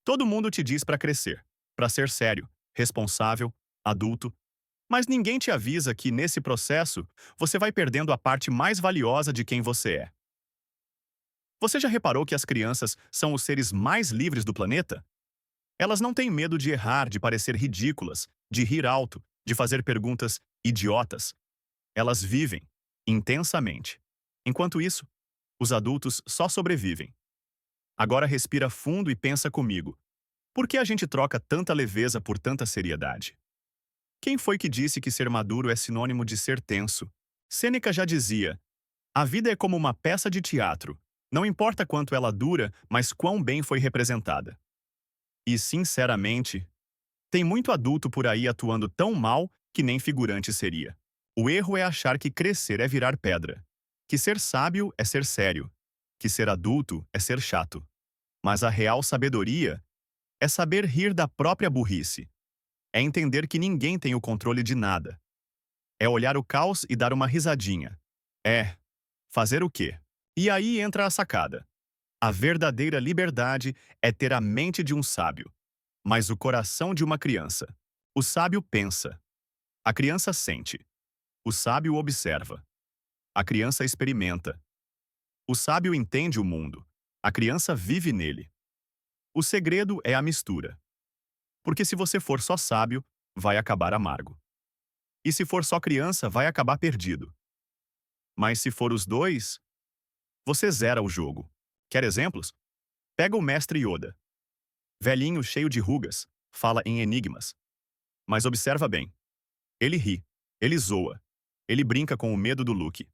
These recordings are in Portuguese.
Todo mundo te diz para crescer, para ser sério, responsável, adulto, mas ninguém te avisa que, nesse processo, você vai perdendo a parte mais valiosa de quem você é. Você já reparou que as crianças são os seres mais livres do planeta? Elas não têm medo de errar, de parecer ridículas, de rir alto, de fazer perguntas idiotas. Elas vivem intensamente. Enquanto isso, os adultos só sobrevivem. Agora respira fundo e pensa comigo. Por que a gente troca tanta leveza por tanta seriedade? Quem foi que disse que ser maduro é sinônimo de ser tenso? Sêneca já dizia: a vida é como uma peça de teatro. Não importa quanto ela dura, mas quão bem foi representada. E, sinceramente, tem muito adulto por aí atuando tão mal que nem figurante seria. O erro é achar que crescer é virar pedra. Que ser sábio é ser sério. Que ser adulto é ser chato. Mas a real sabedoria é saber rir da própria burrice. É entender que ninguém tem o controle de nada. É olhar o caos e dar uma risadinha. É fazer o quê? E aí entra a sacada. A verdadeira liberdade é ter a mente de um sábio, mas o coração de uma criança. O sábio pensa. A criança sente. O sábio observa. A criança experimenta. O sábio entende o mundo. A criança vive nele. O segredo é a mistura. Porque se você for só sábio, vai acabar amargo. E se for só criança, vai acabar perdido. Mas se for os dois, você zera o jogo. Quer exemplos? Pega o mestre Yoda. Velhinho cheio de rugas, fala em enigmas. Mas observa bem. Ele ri. Ele zoa. Ele brinca com o medo do Luke.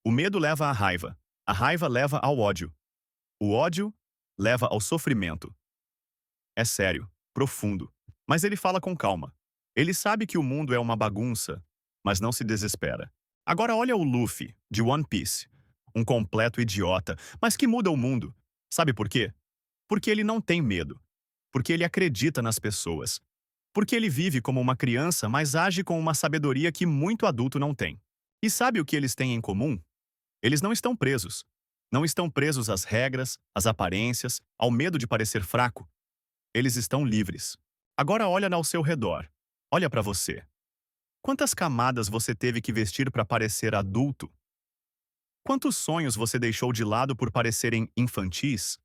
O medo leva à raiva. A raiva leva ao ódio. O ódio leva ao sofrimento. É sério, profundo. Mas ele fala com calma. Ele sabe que o mundo é uma bagunça, mas não se desespera. Agora olha o Luffy, de One Piece. Um completo idiota, mas que muda o mundo. Sabe por quê? Porque ele não tem medo. Porque ele acredita nas pessoas. Porque ele vive como uma criança, mas age com uma sabedoria que muito adulto não tem. E sabe o que eles têm em comum? Eles não estão presos. Não estão presos às regras, às aparências, ao medo de parecer fraco. Eles estão livres. Agora olha ao seu redor. Olha para você. Quantas camadas você teve que vestir para parecer adulto? Quantos sonhos você deixou de lado por parecerem infantis?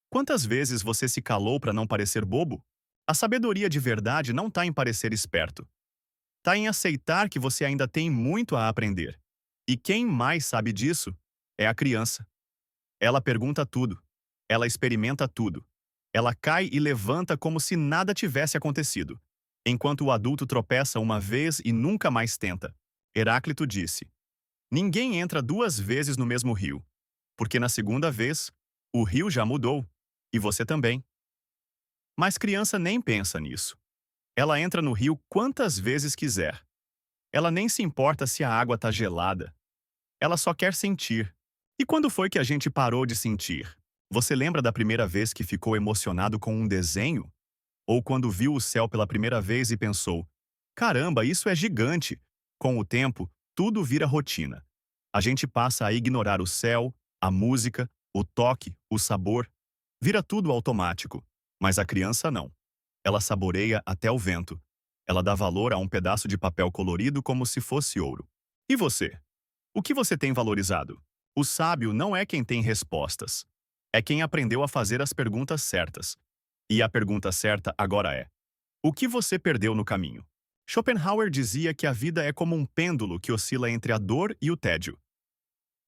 Quantas vezes você se calou para não parecer bobo? A sabedoria de verdade não está em parecer esperto. Está em aceitar que você ainda tem muito a aprender. E quem mais sabe disso é a criança. Ela pergunta tudo. Ela experimenta tudo. Ela cai e levanta como se nada tivesse acontecido, enquanto o adulto tropeça uma vez e nunca mais tenta. Heráclito disse: ninguém entra duas vezes no mesmo rio, porque na segunda vez, o rio já mudou, e você também. Mas criança nem pensa nisso. Ela entra no rio quantas vezes quiser. Ela nem se importa se a água está gelada. Ela só quer sentir. E quando foi que a gente parou de sentir? Você lembra da primeira vez que ficou emocionado com um desenho? Ou quando viu o céu pela primeira vez e pensou: caramba, isso é gigante! Com o tempo, tudo vira rotina. A gente passa a ignorar o céu, a música, o toque, o sabor. Vira tudo automático. Mas a criança não. Ela saboreia até o vento. Ela dá valor a um pedaço de papel colorido como se fosse ouro. E você? O que você tem valorizado? O sábio não é quem tem respostas. É quem aprendeu a fazer as perguntas certas. E a pergunta certa agora é: o que você perdeu no caminho? Schopenhauer dizia que a vida é como um pêndulo que oscila entre a dor e o tédio.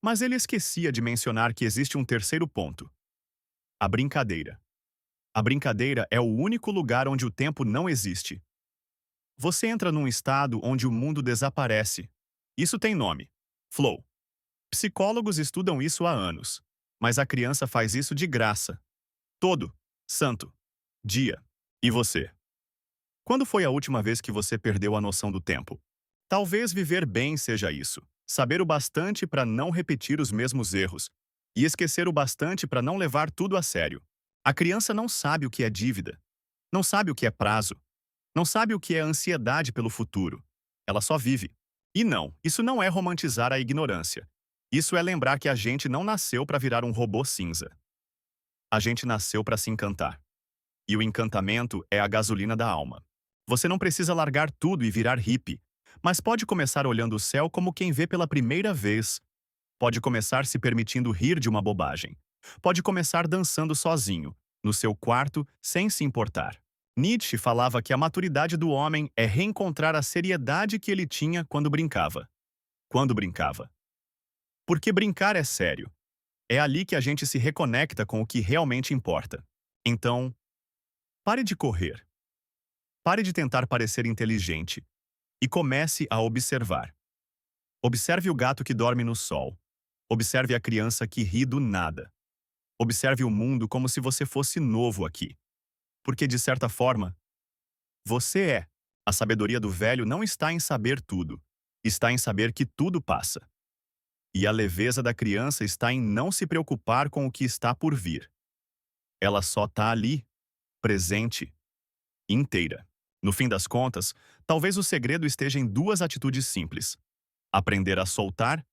Mas ele esquecia de mencionar que existe um terceiro ponto: a brincadeira. A brincadeira é o único lugar onde o tempo não existe. Você entra num estado onde o mundo desaparece. Isso tem nome: flow. Psicólogos estudam isso há anos, mas a criança faz isso de graça. Todo santo dia. E você? Quando foi a última vez que você perdeu a noção do tempo? Talvez viver bem seja isso. Saber o bastante para não repetir os mesmos erros e esquecer o bastante para não levar tudo a sério. A criança não sabe o que é dívida, não sabe o que é prazo, não sabe o que é ansiedade pelo futuro. Ela só vive. E não, isso não é romantizar a ignorância. Isso é lembrar que a gente não nasceu para virar um robô cinza. A gente nasceu para se encantar. E o encantamento é a gasolina da alma. Você não precisa largar tudo e virar hippie, mas pode começar olhando o céu como quem vê pela primeira vez. Pode começar se permitindo rir de uma bobagem. Pode começar dançando sozinho, no seu quarto, sem se importar. Nietzsche falava que a maturidade do homem é reencontrar a seriedade que ele tinha quando brincava. Quando brincava. Porque brincar é sério. É ali que a gente se reconecta com o que realmente importa. Então, pare de correr. Pare de tentar parecer inteligente e comece a observar. Observe o gato que dorme no sol. Observe a criança que ri do nada. Observe o mundo como se você fosse novo aqui. Porque, de certa forma, você é. A sabedoria do velho não está em saber tudo. Está em saber que tudo passa. E a leveza da criança está em não se preocupar com o que está por vir. Ela só está ali, presente, inteira. No fim das contas, talvez o segredo esteja em duas atitudes simples: aprender a soltar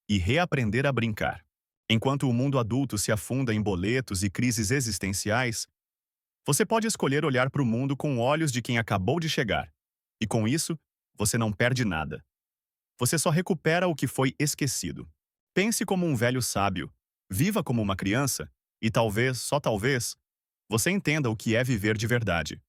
e reaprender a brincar. Enquanto o mundo adulto se afunda em boletos e crises existenciais, você pode escolher olhar para o mundo com olhos de quem acabou de chegar. E com isso, você não perde nada. Você só recupera o que foi esquecido. Pense como um velho sábio, viva como uma criança, e talvez, só talvez, você entenda o que é viver de verdade.